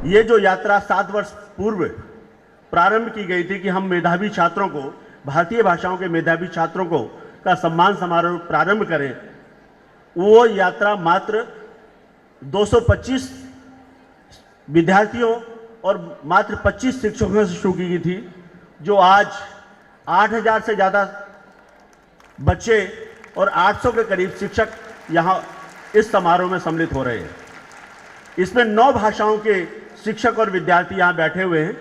ये जो यात्रा 7 वर्ष पूर्व प्रारंभ की गई थी कि हम मेधावी छात्रों को, भारतीय भाषाओं के मेधावी छात्रों को का सम्मान समारोह प्रारंभ करें, वो यात्रा मात्र 225 विद्यार्थियों और मात्र 25 शिक्षकों से शुरू की गई थी, जो आज 8000 से ज़्यादा बच्चे और 800 के करीब शिक्षक यहाँ इस समारोह में सम्मिलित हो रहे हैं। इसमें 9 भाषाओं के शिक्षक और विद्यार्थी यहाँ बैठे हुए हैं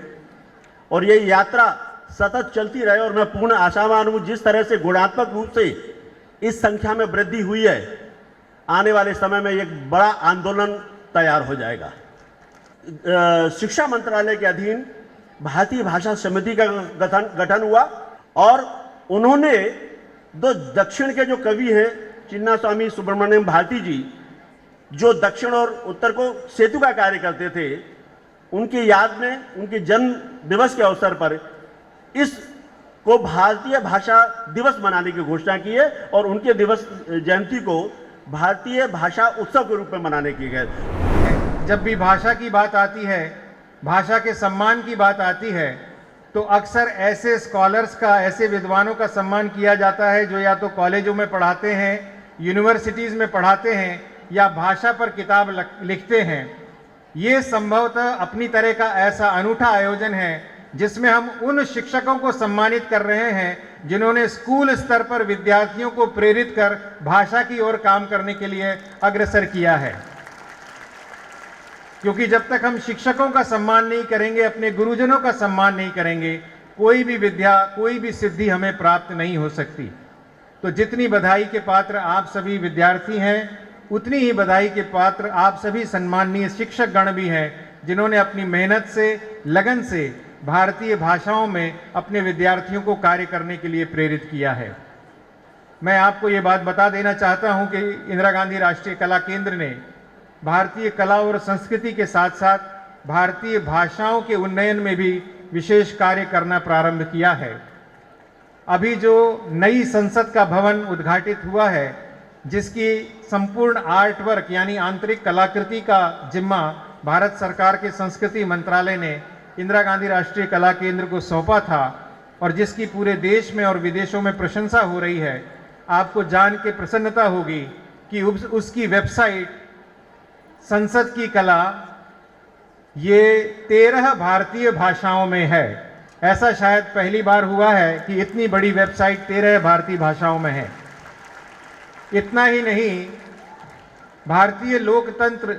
और ये यात्रा सतत चलती रहे और मैं पूर्ण आशावान हूँ, जिस तरह से गुणात्मक रूप से इस संख्या में वृद्धि हुई है, आने वाले समय में एक बड़ा आंदोलन तैयार हो जाएगा। शिक्षा मंत्रालय के अधीन भारतीय भाषा समिति का गठन हुआ और उन्होंने 2 दक्षिण के जो कवि हैं, चिन्नास्वामी सुब्रमण्यम भारती जी, जो दक्षिण और उत्तर को सेतु का कार्य करते थे, उनकी याद में, उनके जन्म दिवस के अवसर पर इस को भारतीय भाषा दिवस मनाने की घोषणा की है और उनके दिवस जयंती को भारतीय भाषा उत्सव के रूप में मनाने की गई। जब भी भाषा की बात आती है, भाषा के सम्मान की बात आती है, तो अक्सर ऐसे स्कॉलर्स का, ऐसे विद्वानों का सम्मान किया जाता है जो या तो कॉलेजों में पढ़ाते हैं, यूनिवर्सिटीज़ में पढ़ाते हैं या भाषा पर किताब लिखते हैं। ये संभवतः अपनी तरह का ऐसा अनूठा आयोजन है जिसमें हम उन शिक्षकों को सम्मानित कर रहे हैं जिन्होंने स्कूल स्तर पर विद्यार्थियों को प्रेरित कर भाषा की ओर काम करने के लिए अग्रसर किया है। क्योंकि जब तक हम शिक्षकों का सम्मान नहीं करेंगे, अपने गुरुजनों का सम्मान नहीं करेंगे, कोई भी विद्या, कोई भी सिद्धि हमें प्राप्त नहीं हो सकती। तो जितनी बधाई के पात्र आप सभी विद्यार्थी हैं, उतनी ही बधाई के पात्र आप सभी सम्माननीय शिक्षक गण भी हैं, जिन्होंने अपनी मेहनत से, लगन से भारतीय भाषाओं में अपने विद्यार्थियों को कार्य करने के लिए प्रेरित किया है। मैं आपको ये बात बता देना चाहता हूं कि इंदिरा गांधी राष्ट्रीय कला केंद्र ने भारतीय कला और संस्कृति के साथ साथ भारतीय भाषाओं के उन्नयन में भी विशेष कार्य करना प्रारंभ किया है। अभी जो नई संसद का भवन उद्घाटित हुआ है, जिसकी संपूर्ण आर्ट वर्क यानी आंतरिक कलाकृति का जिम्मा भारत सरकार के संस्कृति मंत्रालय ने इंदिरा गांधी राष्ट्रीय कला केंद्र को सौंपा था और जिसकी पूरे देश में और विदेशों में प्रशंसा हो रही है, आपको जान के प्रसन्नता होगी कि उसकी वेबसाइट संसद की कला ये 13 भारतीय भाषाओं में है। ऐसा शायद पहली बार हुआ है कि इतनी बड़ी वेबसाइट 13 भारतीय भाषाओं में है। इतना ही नहीं, भारतीय लोकतंत्र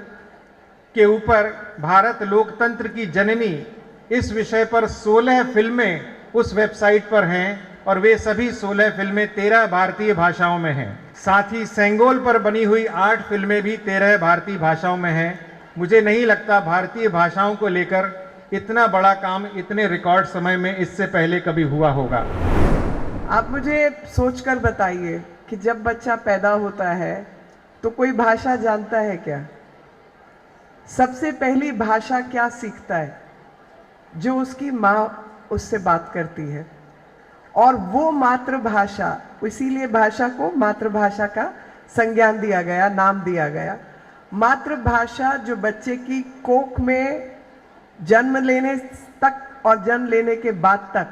के ऊपर भारत लोकतंत्र की जननी इस विषय पर 16 फिल्में उस वेबसाइट पर हैं और वे सभी 16 फिल्में 13 भारतीय भाषाओं में हैं। साथ ही सेंगोल पर बनी हुई 8 फिल्में भी 13 भारतीय भाषाओं में हैं। मुझे नहीं लगता भारतीय भाषाओं को लेकर इतना बड़ा काम इतने रिकॉर्ड समय में इससे पहले कभी हुआ होगा। आप मुझे सोचकर बताइए कि जब बच्चा पैदा होता है तो कोई भाषा जानता है क्या? सबसे पहली भाषा क्या सीखता है? जो उसकी माँ उससे बात करती है, और वो मातृभाषा, इसीलिए भाषा को मातृभाषा का संज्ञान दिया गया, नाम दिया गया। मातृभाषा जो बच्चे की कोख में जन्म लेने तक और जन्म लेने के बाद तक,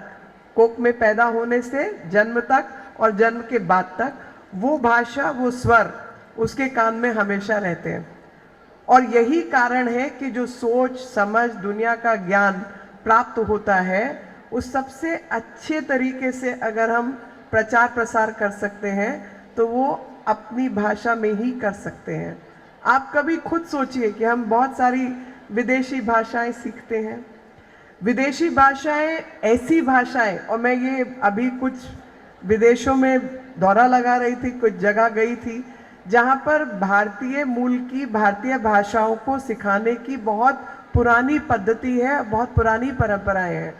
कोख में पैदा होने से जन्म तक और जन्म के बाद तक, वो भाषा, वो स्वर उसके कान में हमेशा रहते हैं। और यही कारण है कि जो सोच समझ, दुनिया का ज्ञान प्राप्त होता है, उस सबसे अच्छे तरीके से अगर हम प्रचार प्रसार कर सकते हैं तो वो अपनी भाषा में ही कर सकते हैं। आप कभी खुद सोचिए कि हम बहुत सारी विदेशी भाषाएं सीखते हैं। विदेशी भाषाएं ऐसी भाषाएं, और मैं ये अभी कुछ विदेशों में दौरा लगा रही थी, कुछ जगह गई थी जहाँ पर भारतीय मूल की भारतीय भाषाओं को सिखाने की बहुत पुरानी पद्धति है, बहुत पुरानी परंपराएं हैं।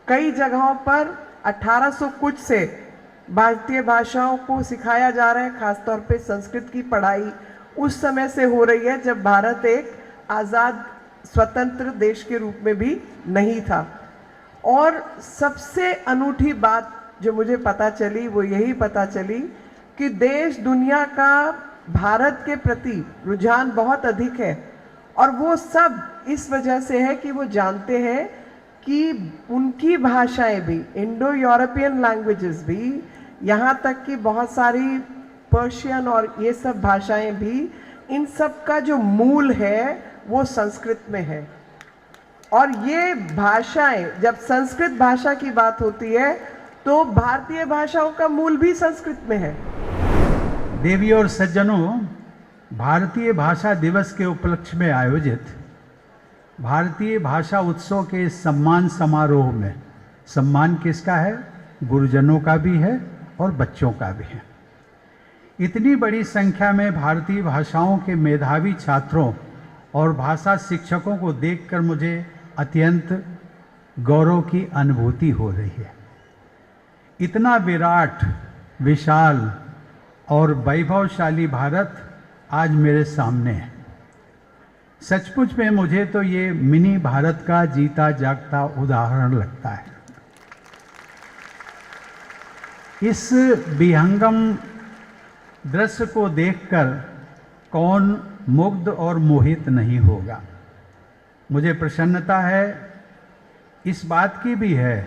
कई जगहों पर 1800 कुछ से भारतीय भाषाओं को सिखाया जा रहा है। खासतौर पे संस्कृत की पढ़ाई उस समय से हो रही है जब भारत एक आज़ाद स्वतंत्र देश के रूप में भी नहीं था। और सबसे अनूठी बात जो मुझे पता चली वो यही पता चली कि देश दुनिया का भारत के प्रति रुझान बहुत अधिक है, और वो सब इस वजह से है कि वो जानते हैं कि उनकी भाषाएं भी, इंडो यूरोपियन लैंग्वेजेस भी, यहाँ तक कि बहुत सारी पर्शियन और ये सब भाषाएं भी, इन सब का जो मूल है वो संस्कृत में है। और ये भाषाएं, जब संस्कृत भाषा की बात होती है तो भारतीय भाषाओं का मूल भी संस्कृत में है। देवी और सज्जनों, भारतीय भाषा दिवस के उपलक्ष्य में आयोजित भारतीय भाषा उत्सव के सम्मान समारोह में सम्मान किसका है? गुरुजनों का भी है और बच्चों का भी है। इतनी बड़ी संख्या में भारतीय भाषाओं के मेधावी छात्रों और भाषा शिक्षकों को देखकर मुझे अत्यंत गौरव की अनुभूति हो रही है। इतना विराट, विशाल और वैभवशाली भारत आज मेरे सामने है। सचमुच में मुझे तो ये मिनी भारत का जीता जागता उदाहरण लगता है। इस विहंगम दृश्य को देखकर कौन मुग्ध और मोहित नहीं होगा। मुझे प्रसन्नता है, इस बात की भी है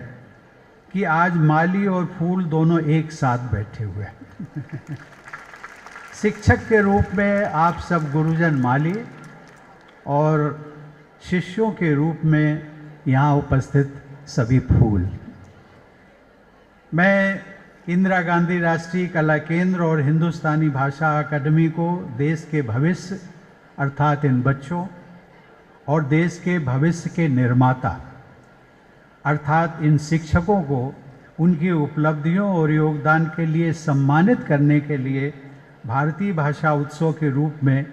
कि आज माली और फूल दोनों एक साथ बैठे हुए हैं। शिक्षक के रूप में आप सब गुरुजन माली और शिष्यों के रूप में यहाँ उपस्थित सभी फूल। मैं इंदिरा गांधी राष्ट्रीय कला केंद्र और हिंदुस्तानी भाषा अकादमी को देश के भविष्य अर्थात इन बच्चों और देश के भविष्य के निर्माता अर्थात इन शिक्षकों को उनकी उपलब्धियों और योगदान के लिए सम्मानित करने के लिए भारतीय भाषा उत्सव के रूप में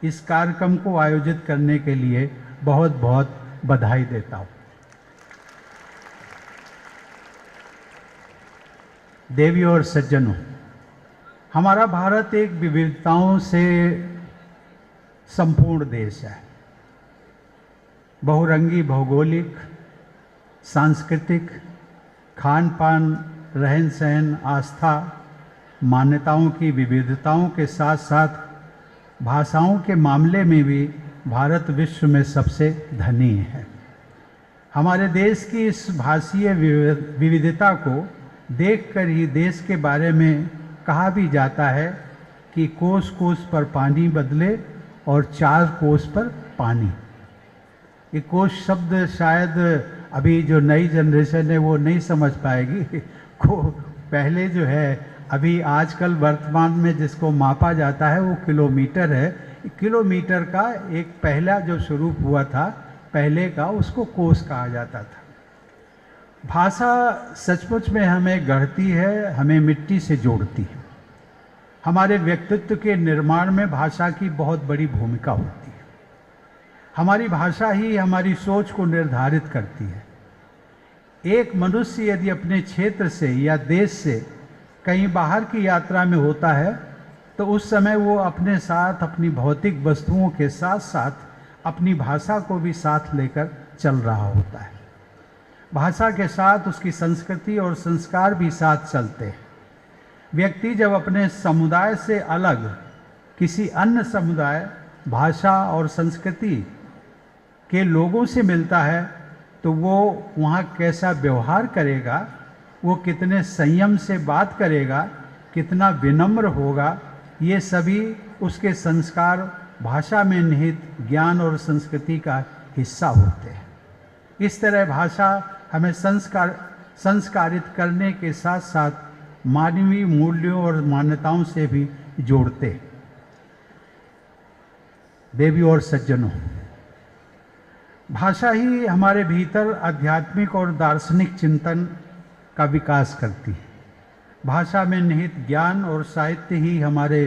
इस कार्यक्रम को आयोजित करने के लिए बहुत बहुत बधाई देता हूँ। देवी और सज्जनों, हमारा भारत एक विविधताओं से संपूर्ण देश है। बहुरंगी भौगोलिक, सांस्कृतिक, खान पान, रहन सहन, आस्था, मान्यताओं की विविधताओं के साथ साथ भाषाओं के मामले में भी भारत विश्व में सबसे धनी है। हमारे देश की इस भाषीय विविधता को देखकर ही देश के बारे में कहा भी जाता है कि कोस कोस पर पानी बदले और चार कोस पर पानी। ये कोस शब्द शायद अभी जो नई जनरेशन है वो नहीं समझ पाएगी। को पहले जो है, अभी आजकल वर्तमान में जिसको मापा जाता है वो किलोमीटर है। किलोमीटर का एक पहला जो स्वरूप हुआ था पहले का, उसको कोस कहा जाता था। भाषा सचमुच में हमें गढ़ती है, हमें मिट्टी से जोड़ती है। हमारे व्यक्तित्व के निर्माण में भाषा की बहुत बड़ी भूमिका होती है। हमारी भाषा ही हमारी सोच को निर्धारित करती है। एक मनुष्य यदि अपने क्षेत्र से या देश से कहीं बाहर की यात्रा में होता है तो उस समय वो अपने साथ अपनी भौतिक वस्तुओं के साथ साथ अपनी भाषा को भी साथ लेकर चल रहा होता है। भाषा के साथ उसकी संस्कृति और संस्कार भी साथ चलते हैं। व्यक्ति जब अपने समुदाय से अलग किसी अन्य समुदाय, भाषा और संस्कृति के लोगों से मिलता है तो वो वहाँ कैसा व्यवहार करेगा, वो कितने संयम से बात करेगा, कितना विनम्र होगा, ये सभी उसके संस्कार, भाषा में निहित ज्ञान और संस्कृति का हिस्सा होते हैं। इस तरह भाषा हमें संस्कारित करने के साथ साथ मानवीय मूल्यों और मान्यताओं से भी जोड़ते। देवी और सज्जनों, भाषा ही हमारे भीतर आध्यात्मिक और दार्शनिक चिंतन का विकास करती है। भाषा में निहित ज्ञान और साहित्य ही हमारे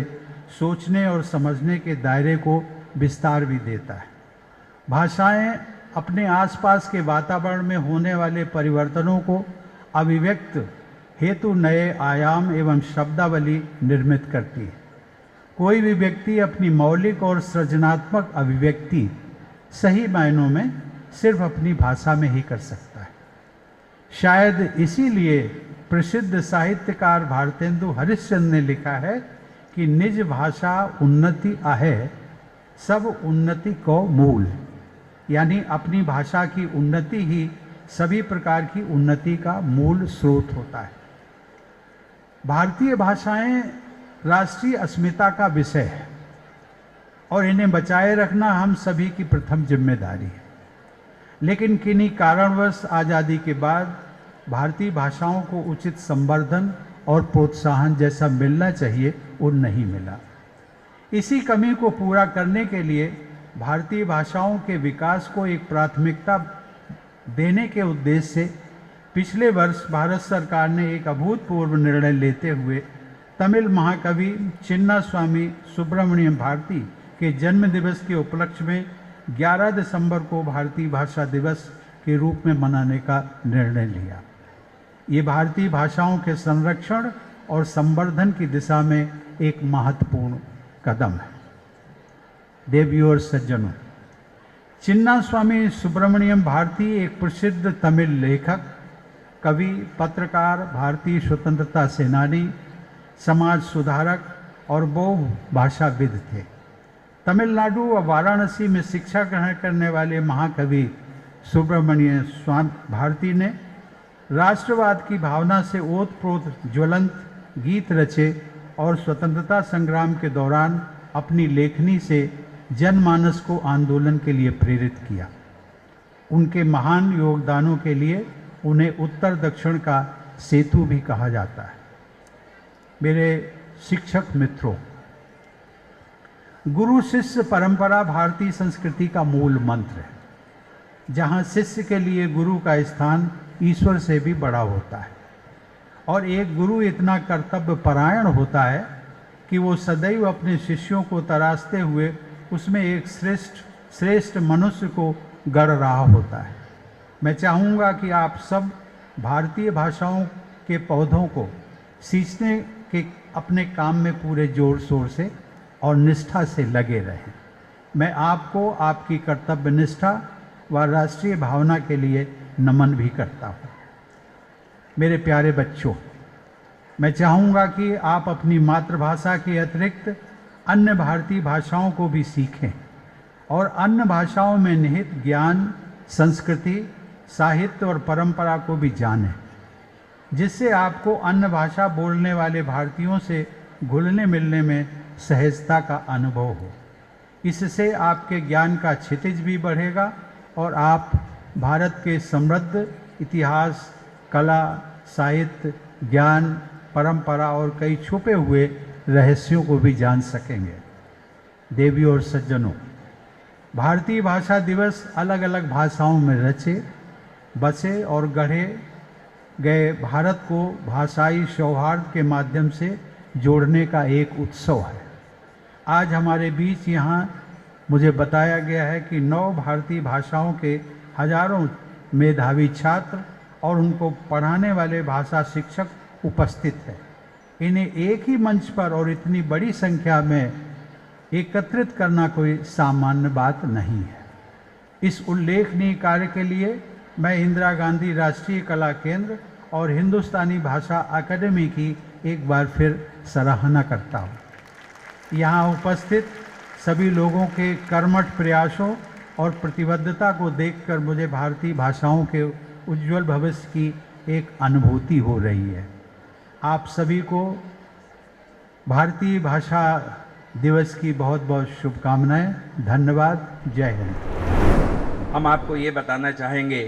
सोचने और समझने के दायरे को विस्तार भी देता है। भाषाएं अपने आसपास के वातावरण में होने वाले परिवर्तनों को अभिव्यक्त हेतु नए आयाम एवं शब्दावली निर्मित करती है। कोई भी व्यक्ति अपनी मौलिक और सृजनात्मक अभिव्यक्ति सही मायनों में सिर्फ अपनी भाषा में ही कर सकता है। शायद इसीलिए प्रसिद्ध साहित्यकार भारतेंदु हरिश्चंद्र ने लिखा है कि निज भाषा उन्नति आहे, सब उन्नति को मूल। यानी अपनी भाषा की उन्नति ही सभी प्रकार की उन्नति का मूल स्रोत होता है। भारतीय भाषाएं राष्ट्रीय अस्मिता का विषय है और इन्हें बचाए रखना हम सभी की प्रथम जिम्मेदारी है। लेकिन किन्हीं कारणवश आज़ादी के बाद भारतीय भाषाओं को उचित संवर्धन और प्रोत्साहन जैसा मिलना चाहिए वो नहीं मिला। इसी कमी को पूरा करने के लिए भारतीय भाषाओं के विकास को एक प्राथमिकता देने के उद्देश्य से पिछले वर्ष भारत सरकार ने एक अभूतपूर्व निर्णय लेते हुए तमिल महाकवि चिन्नास्वामी सुब्रमण्यम भारती के जन्म दिवस के उपलक्ष्य में 11 दिसंबर को भारतीय भाषा दिवस के रूप में मनाने का निर्णय लिया। ये भारतीय भाषाओं के संरक्षण और संवर्धन की दिशा में एक महत्वपूर्ण कदम है। देवियों और सज्जनों, चिन्नास्वामी सुब्रमण्यम भारती एक प्रसिद्ध तमिल लेखक, कवि, पत्रकार, भारतीय स्वतंत्रता सेनानी, समाज सुधारक और बहुभाषाविद थे। तमिलनाडु और वाराणसी में शिक्षा ग्रहण करने वाले महाकवि सुब्रमण्य स्वामी भारती ने राष्ट्रवाद की भावना से ओतप्रोत ज्वलंत गीत रचे और स्वतंत्रता संग्राम के दौरान अपनी लेखनी से जनमानस को आंदोलन के लिए प्रेरित किया। उनके महान योगदानों के लिए उन्हें उत्तर दक्षिण का सेतु भी कहा जाता है। मेरे शिक्षक मित्रों, गुरु शिष्य परंपरा भारतीय संस्कृति का मूल मंत्र है, जहाँ शिष्य के लिए गुरु का स्थान ईश्वर से भी बड़ा होता है और एक गुरु इतना कर्तव्य परायण होता है कि वो सदैव अपने शिष्यों को तराशते हुए उसमें एक श्रेष्ठ मनुष्य को गढ़ रहा होता है। मैं चाहूँगा कि आप सब भारतीय भाषाओं के पौधों को सींचने के अपने काम में पूरे जोर शोर से और निष्ठा से लगे रहें। मैं आपको आपकी कर्तव्य निष्ठा व राष्ट्रीय भावना के लिए नमन भी करता हूँ। मेरे प्यारे बच्चों, मैं चाहूँगा कि आप अपनी मातृभाषा के अतिरिक्त अन्य भारतीय भाषाओं को भी सीखें और अन्य भाषाओं में निहित ज्ञान, संस्कृति, साहित्य और परंपरा को भी जानें, जिससे आपको अन्य भाषा बोलने वाले भारतीयों से घुलने मिलने में सहजता का अनुभव हो। इससे आपके ज्ञान का क्षितिज भी बढ़ेगा और आप भारत के समृद्ध इतिहास, कला, साहित्य, ज्ञान, परंपरा और कई छुपे हुए रहस्यों को भी जान सकेंगे। देवियों और सज्जनों, भारतीय भाषा दिवस अलग अलग भाषाओं में रचे, बसे और गढ़े गए भारत को भाषाई सौहार्द के माध्यम से जोड़ने का एक उत्सव है। आज हमारे बीच यहाँ मुझे बताया गया है कि 9 भारतीय भाषाओं के हजारों मेधावी छात्र और उनको पढ़ाने वाले भाषा शिक्षक उपस्थित हैं। इन्हें एक ही मंच पर और इतनी बड़ी संख्या में एकत्रित करना कोई सामान्य बात नहीं है। इस उल्लेखनीय कार्य के लिए मैं इंदिरा गांधी राष्ट्रीय कला केंद्र और हिंदुस्तानी भाषा अकादमी की एक बार फिर सराहना करता हूँ। यहाँ उपस्थित सभी लोगों के कर्मठ प्रयासों और प्रतिबद्धता को देखकर मुझे भारतीय भाषाओं के उज्जवल भविष्य की एक अनुभूति हो रही है। आप सभी को भारतीय भाषा दिवस की बहुत बहुत शुभकामनाएं। धन्यवाद। जय हिंद। हम आपको ये बताना चाहेंगे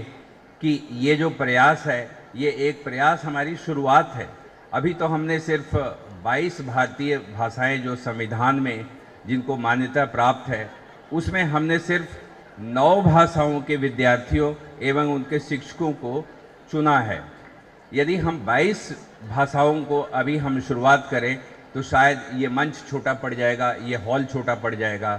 कि ये जो प्रयास है, ये एक प्रयास हमारी शुरुआत है। अभी तो हमने सिर्फ 22 भारतीय भाषाएं जो संविधान में जिनको मान्यता प्राप्त है, उसमें हमने सिर्फ 9 भाषाओं के विद्यार्थियों एवं उनके शिक्षकों को चुना है। यदि हम 22 भाषाओं को अभी हम शुरुआत करें तो शायद ये मंच छोटा पड़ जाएगा, ये हॉल छोटा पड़ जाएगा।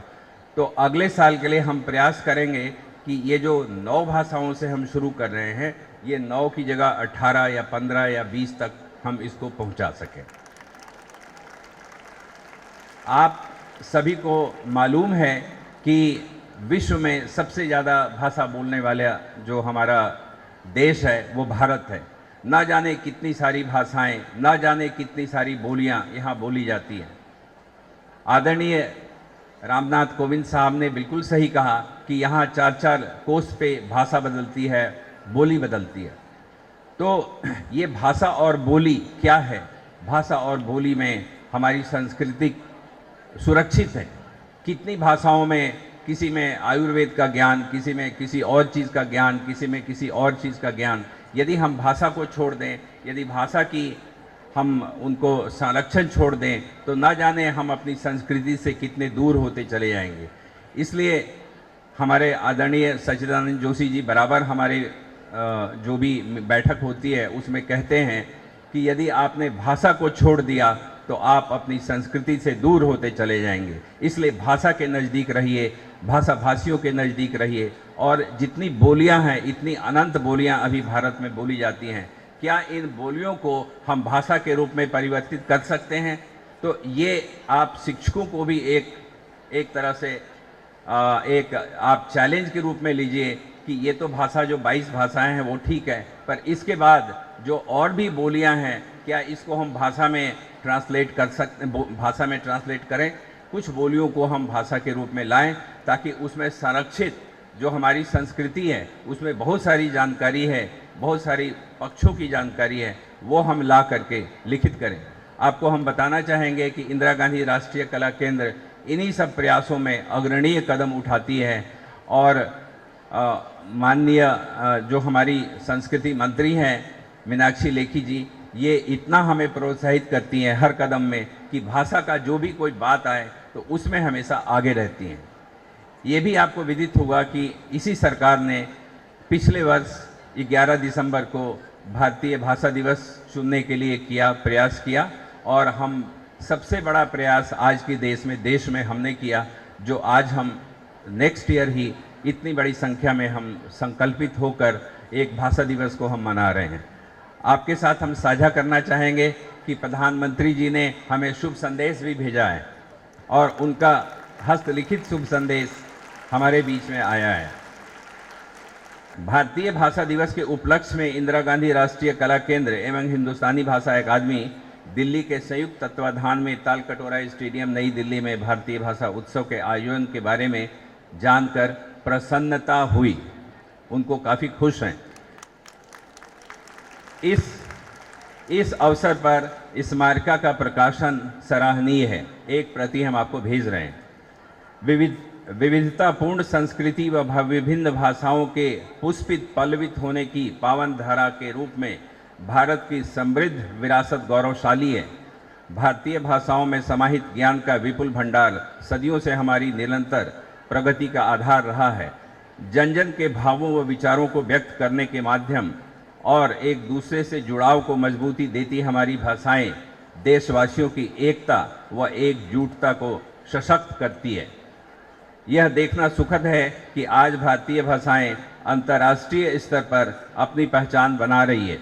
तो अगले साल के लिए हम प्रयास करेंगे कि ये जो 9 भाषाओं से हम शुरू कर रहे हैं, ये 9 की जगह 18 या 15 या 20 तक हम इसको पहुंचा सकें। आप सभी को मालूम है कि विश्व में सबसे ज़्यादा भाषा बोलने वाला जो हमारा देश है वो भारत है। ना जाने कितनी सारी भाषाएं, ना जाने कितनी सारी बोलियां यहाँ बोली जाती हैं। आदरणीय रामनाथ कोविंद साहब ने बिल्कुल सही कहा कि यहाँ 4-4 कोस पे भाषा बदलती है, बोली बदलती है। तो ये भाषा और बोली क्या है? भाषा और बोली में हमारी संस्कृति सुरक्षित है। कितनी भाषाओं में, किसी में आयुर्वेद का ज्ञान, किसी में किसी और चीज़ का ज्ञान, किसी में किसी और चीज़ का ज्ञान। यदि हम भाषा को छोड़ दें, यदि भाषा की हम उनको संरक्षण छोड़ दें, तो ना जाने हम अपनी संस्कृति से कितने दूर होते चले जाएंगे। इसलिए हमारे आदरणीय सच्चिदानंद जोशी जी बराबर हमारे जो भी बैठक होती है उसमें कहते हैं कि यदि आपने भाषा को छोड़ दिया तो आप अपनी संस्कृति से दूर होते चले जाएंगे। इसलिए भाषा के नज़दीक रहिए, भाषा भाषियों के नज़दीक रहिए। और जितनी बोलियां हैं, इतनी अनंत बोलियां अभी भारत में बोली जाती हैं, क्या इन बोलियों को हम भाषा के रूप में परिवर्तित कर सकते हैं? तो ये आप शिक्षकों को भी एक तरह से एक आप चैलेंज के रूप में लीजिए कि ये तो भाषा जो 22 भाषाएं हैं वो ठीक है, पर इसके बाद जो और भी बोलियां हैं, क्या इसको हम भाषा में ट्रांसलेट कर सकते, भाषा में ट्रांसलेट करें? कुछ बोलियों को हम भाषा के रूप में लाएं ताकि उसमें संरक्षित जो हमारी संस्कृति है, उसमें बहुत सारी जानकारी है, बहुत सारी पक्षों की जानकारी है, वो हम ला करके लिखित करें। आपको हम बताना चाहेंगे कि इंदिरा गांधी राष्ट्रीय कला केंद्र इन्हीं सब प्रयासों में अग्रणीय कदम उठाती है। और माननीय जो हमारी संस्कृति मंत्री हैं मीनाक्षी लेखी जी, ये इतना हमें प्रोत्साहित करती हैं हर कदम में कि भाषा का जो भी कोई बात आए तो उसमें हमेशा आगे रहती हैं। ये भी आपको विदित होगा कि इसी सरकार ने पिछले वर्ष 11 दिसंबर को भारतीय भाषा दिवस चुनने के लिए प्रयास किया, और हम सबसे बड़ा प्रयास आज के देश में हमने किया, जो आज हम नेक्स्ट ईयर ही इतनी बड़ी संख्या में हम संकल्पित होकर एक भाषा दिवस को हम मना रहे हैं। आपके साथ हम साझा करना चाहेंगे कि प्रधानमंत्री जी ने हमें शुभ संदेश भी भेजा है, और उनका हस्तलिखित शुभ संदेश हमारे बीच में आया है। भारतीय भाषा दिवस के उपलक्ष्य में इंदिरा गांधी राष्ट्रीय कला केंद्र एवं हिंदुस्तानी भाषा अकादमी दिल्ली के संयुक्त तत्वाधान में तालकटोरा स्टेडियम नई दिल्ली में भारतीय भाषा उत्सव के आयोजन के बारे में जानकर प्रसन्नता हुई। उनको काफ़ी खुश हैं। इस अवसर पर स्मारिका का प्रकाशन सराहनीय है। एक प्रति हम आपको भेज रहे हैं। विविधतापूर्ण संस्कृति व विभिन्न भाषाओं के पुष्पित पल्लवित होने की पावन धारा के रूप में भारत की समृद्ध विरासत गौरवशाली है। भारतीय भाषाओं में समाहित ज्ञान का विपुल भंडार सदियों से हमारी निरंतर प्रगति का आधार रहा है। जन जन के भावों व विचारों को व्यक्त करने के माध्यम और एक दूसरे से जुड़ाव को मजबूती देती हमारी भाषाएं देशवासियों की एकता व एकजुटता को सशक्त करती है। यह देखना सुखद है कि आज भारतीय भाषाएं अंतर्राष्ट्रीय स्तर पर अपनी पहचान बना रही है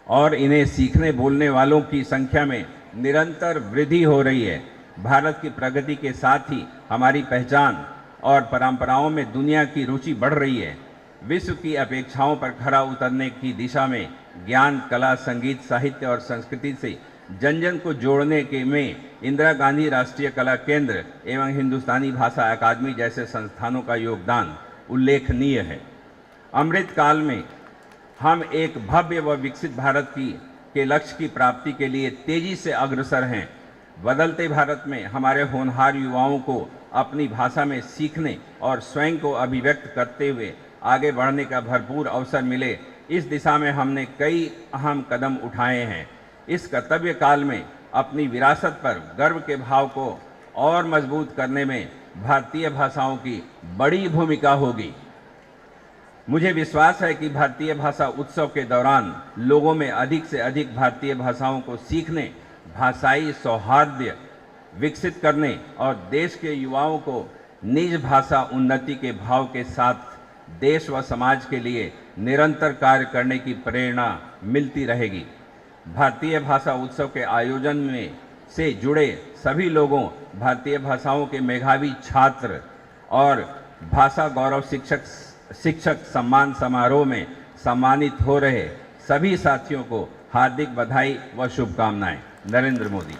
और इन्हें सीखने बोलने वालों की संख्या में निरंतर वृद्धि हो रही है। भारत की प्रगति के साथ ही हमारी पहचान और परंपराओं में दुनिया की रुचि बढ़ रही है। विश्व की अपेक्षाओं पर खरा उतरने की दिशा में ज्ञान, कला, संगीत, साहित्य और संस्कृति से जन जन को जोड़ने के में इंदिरा गांधी राष्ट्रीय कला केंद्र एवं हिंदुस्तानी भाषा अकादमी जैसे संस्थानों का योगदान उल्लेखनीय है। अमृत काल में हम एक भव्य व विकसित भारत के लक्ष्य की प्राप्ति के लिए तेजी से अग्रसर हैं। बदलते भारत में हमारे होनहार युवाओं को अपनी भाषा में सीखने और स्वयं को अभिव्यक्त करते हुए आगे बढ़ने का भरपूर अवसर मिले, इस दिशा में हमने कई अहम कदम उठाए हैं। इस कर्तव्य काल में अपनी विरासत पर गर्व के भाव को और मजबूत करने में भारतीय भाषाओं की बड़ी भूमिका होगी। मुझे विश्वास है कि भारतीय भाषा उत्सव के दौरान लोगों में अधिक से अधिक भारतीय भाषाओं को सीखने, भाषाई सौहार्द विकसित करने और देश के युवाओं को निज भाषा उन्नति के भाव के साथ देश व समाज के लिए निरंतर कार्य करने की प्रेरणा मिलती रहेगी। भारतीय भाषा उत्सव के आयोजन में से जुड़े सभी लोगों, भारतीय भाषाओं के मेधावी छात्र और भाषा गौरव शिक्षक सम्मान समारोह में सम्मानित हो रहे सभी साथियों को हार्दिक बधाई व शुभकामनाएं। नरेंद्र मोदी।